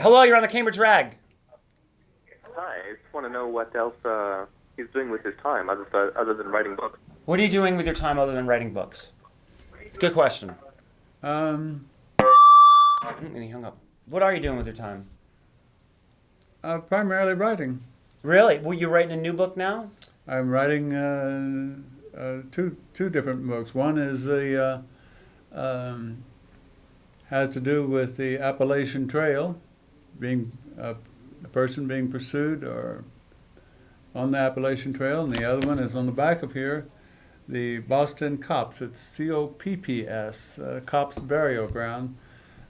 Hello, you're on the Cambridge Rag. Hi, I just want to know what else he's doing with his time other than writing books. What are you doing with your time other than writing books? Good question. Um, And he hung up. What are you doing with your time? Primarily writing. Really? Well, you writing a new book now? I'm writing two different books. One is has to do with the Appalachian Trail, being a person being pursued or on the Appalachian Trail, and the other one is on the back of here, the Boston Cops. It's COPPS, Cops Burial Ground.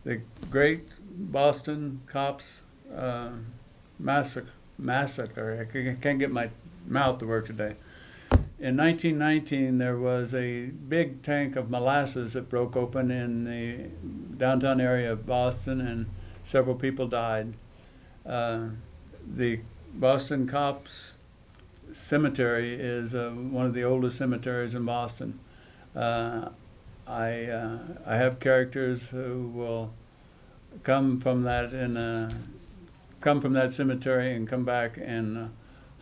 The Great Boston Cops Massacre. I can't get my mouth to work today. In 1919, there was a big tank of molasses that broke open in the downtown area of Boston, and several people died. The Boston Cops Cemetery is one of the oldest cemeteries in Boston. I have characters who will come from that cemetery and come back and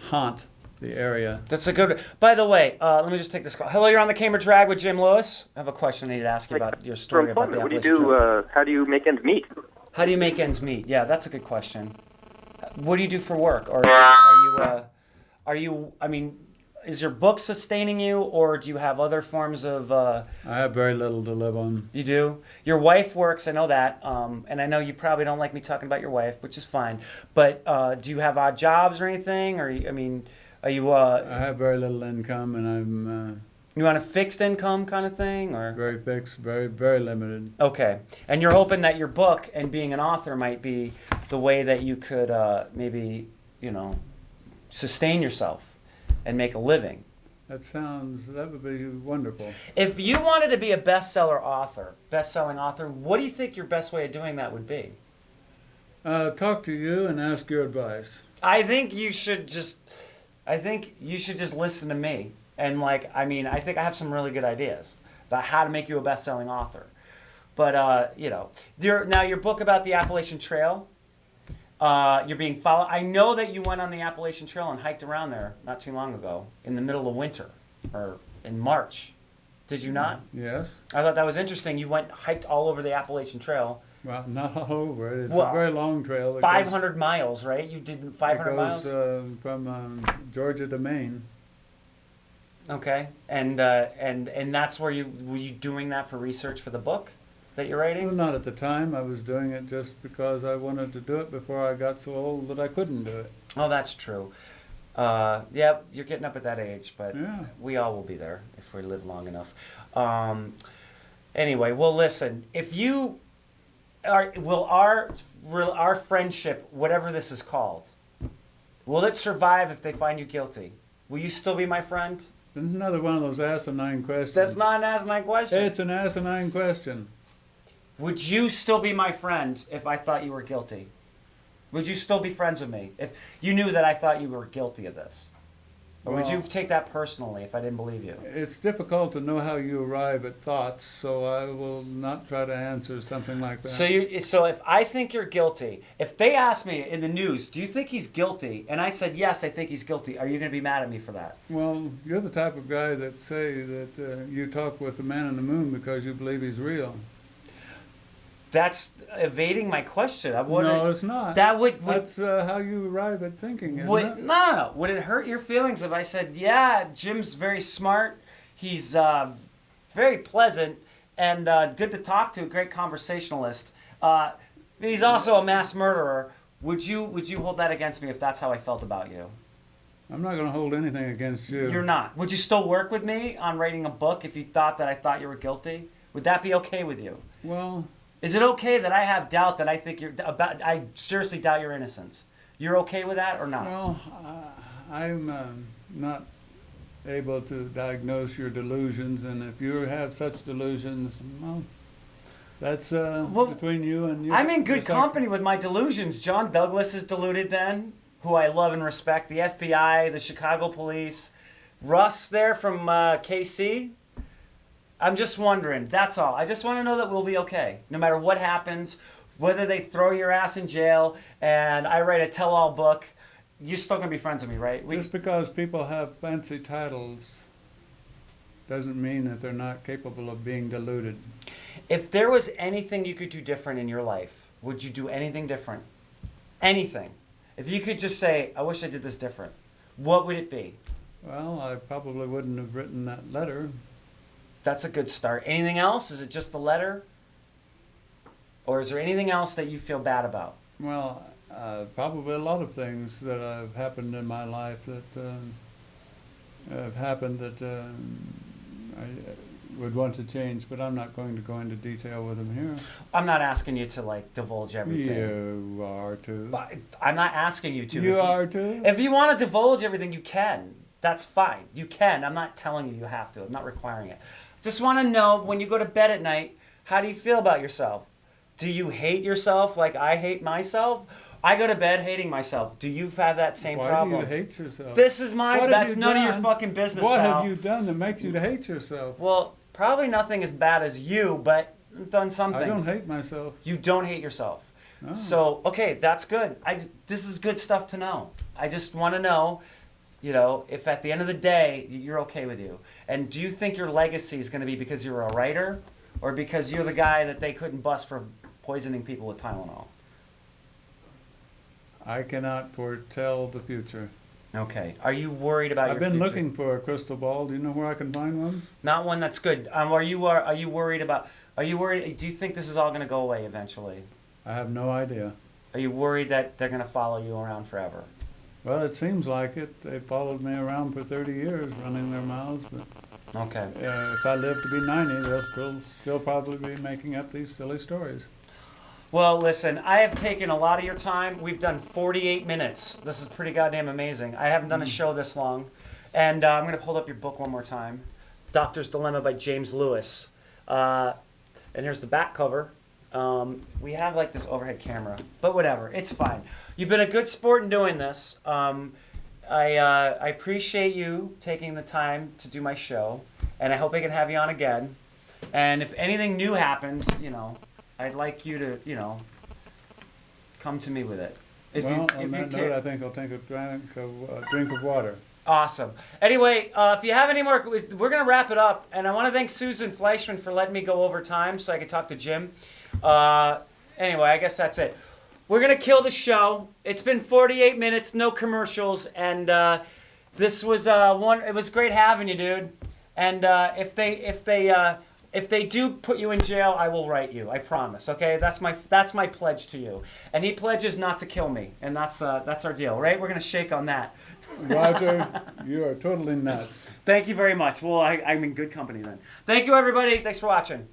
haunt the area. That's a good. By the way, let me just take this call. Hello, you're on the Cambridge Rag with Jim Lewis. I have a question I need to ask you about your story about the What do you Appalachian Trail. do? How do you make ends meet? How do you make ends meet? Yeah, that's a good question. What do you do for work? Or are you? I mean, is your book sustaining you, or do you have other forms of? I have very little to live on. You do? Your wife works, I know that. And I know you probably don't like me talking about your wife, which is fine. But do you have odd jobs or anything? Or, I mean, are you... I have very little income, and I'm you on a fixed income kind of thing? Or very fixed, very, very limited. Okay. And you're hoping that your book and being an author might be the way that you could maybe, sustain yourself and make a living. That would be wonderful. If you wanted to be a best-selling author, what do you think your best way of doing that would be? Talk to you and ask your advice. I think you should just listen to me. And I think I have some really good ideas about how to make you a best-selling author. But, now your book about the Appalachian Trail, you're being followed. I know that you went on the Appalachian Trail and hiked around there not too long ago in the middle of winter or in March. Did you not? Yes. I thought that was interesting. You hiked all over the Appalachian Trail. Well, not all over it. It's a very long trail. 500 miles, right? You did 500 miles? It goes from Georgia to Maine. Okay. And that's where were you doing that for research for the book that you're writing? Well, not at the time. I was doing it just because I wanted to do it before I got so old that I couldn't do it. Oh, that's true. Yeah, you're getting up at that age, but Yeah. we all will be there if we live long enough. Anyway, well, listen. If you will our friendship, whatever this is called, will it survive if they find you guilty? Will you still be my friend? It's another one of those asinine questions. That's not an asinine question. It's an asinine question. Would you still be my friend if I thought you were guilty? Would you still be friends with me if you knew that I thought you were guilty of this? Or would you take that personally if I didn't believe you? It's difficult to know how you arrive at thoughts, so I will not try to answer something like that. So if I think you're guilty, if they ask me in the news, do you think he's guilty? And I said, yes, I think he's guilty. Are you going to be mad at me for that? Well, you're the type of guy that say that you talk with the man in the moon because you believe he's real. That's evading my question. No, it's not. That's how you arrive at thinking, isn't it? No. Would it hurt your feelings if I said, yeah, Jim's very smart, he's very pleasant, and good to talk to, a great conversationalist. He's also a mass murderer. Would you hold that against me if that's how I felt about you? I'm not going to hold anything against you. You're not. Would you still work with me on writing a book if you thought that I thought you were guilty? Would that be okay with you? Well... Is it okay that I have doubt that I think I seriously doubt your innocence? You're okay with that or not? Well, I'm not able to diagnose your delusions, and if you have such delusions, well, that's between you and you. I'm in good company with my delusions. John Douglas is deluded then, who I love and respect. The FBI, the Chicago police. Russ there from KC. I'm just wondering. That's all. I just want to know that we'll be okay. No matter what happens, whether they throw your ass in jail and I write a tell-all book, you're still gonna be friends with me, right? Just because people have fancy titles doesn't mean that they're not capable of being deluded. If there was anything you could do different in your life, would you do anything different? Anything. If you could just say, I wish I did this different, what would it be? Well, I probably wouldn't have written that letter. That's a good start. Anything else? Is it just the letter? Or is there anything else that you feel bad about? Well, probably a lot of things that have happened in my life that have happened that I would want to change, but I'm not going to go into detail with them here. I'm not asking you to like divulge everything. You are too. But I'm not asking you to. You are too. If you want to divulge everything, you can. That's fine. You can. I'm not telling you you have to. I'm not requiring it. Just want to know when you go to bed at night, how do you feel about yourself? Do you hate yourself like I hate myself? I go to bed hating myself. Do you have that same problem? Why do you hate yourself? This is mine. What That's have you none of done? your fucking business, What pal. have you done that makes you to hate yourself? Well, probably nothing as bad as you, but I've done some I things. don't hate myself. You don't hate yourself. No. So, okay, that's good. This is good stuff to know. I just want to know, if at the end of the day, you're okay with you. And do you think your legacy is going to be because you're a writer or because you're the guy that they couldn't bust for poisoning people with Tylenol? I cannot foretell the future. Okay. Are you worried about I've your been future? looking for a crystal ball. Do you know where I can find one? Not one that's good. Are you worried about? Are you worried? Do you think this is all going to go away eventually? I have no idea. Are you worried that they're going to follow you around forever? Well, it seems like it. They followed me around for 30 years running their mouths, but Okay. if I live to be 90, they'll still probably be making up these silly stories. Well, listen, I have taken a lot of your time. We've done 48 minutes. This is pretty goddamn amazing. I haven't done a show this long. And I'm going to hold up your book one more time. Doctor's Dilemma by James Lewis. And here's the back cover. We have like this overhead camera, but whatever. It's fine. You've been a good sport in doing this. I appreciate you taking the time to do my show. And I hope I can have you on again. And if anything new happens, I'd like you to, come to me with it. On that note, I think I'll take a drink of water. Awesome. Anyway, if you have any more, we're going to wrap it up. And I want to thank Susan Fleischman for letting me go over time so I could talk to Jim. Anyway, I guess that's it. We're going to kill the show. It's been 48 minutes, no commercials. And this was it was great having you, dude. And if they do put you in jail, I will write you. I promise. Okay, that's my pledge to you. And he pledges not to kill me, and that's our deal, right? We're gonna shake on that. Roger, you are totally nuts. Thank you very much. Well, I'm in good company then. Thank you, everybody. Thanks for watching.